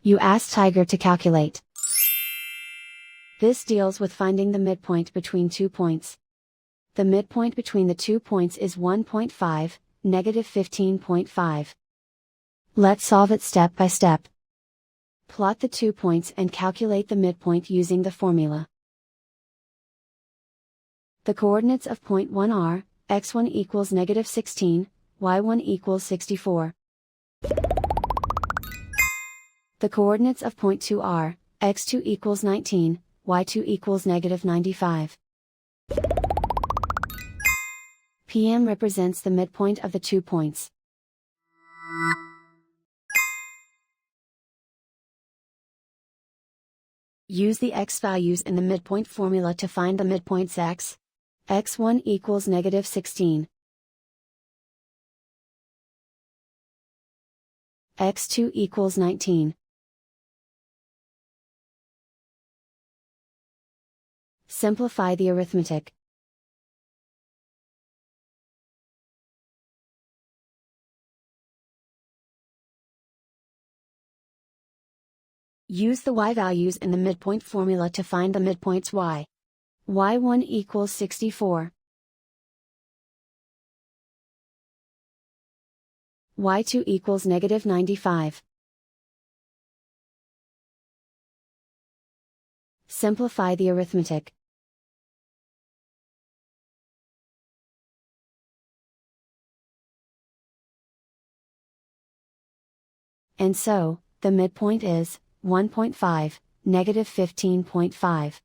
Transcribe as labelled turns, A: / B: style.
A: You ask Tiger to calculate. This deals with finding the midpoint between 2 points. The midpoint between the 2 points is 1.5, negative 15.5. Let's solve it step by step. Plot the 2 points and calculate the midpoint using the formula. The coordinates of point 1 are, x1 equals negative 16, y1 equals 64. The coordinates of point 2 are, x2 equals 19, y2 equals negative 95. PM represents the midpoint of the 2 points. Use the x values in the midpoint formula to find the midpoints x. x1 equals negative 16. x2 equals 19. Simplify the arithmetic. Use the y values in the midpoint formula to find the midpoints y. y1 equals 64. y2 equals negative 95. Simplify the arithmetic. And so, the midpoint is 1.5, negative 15.5.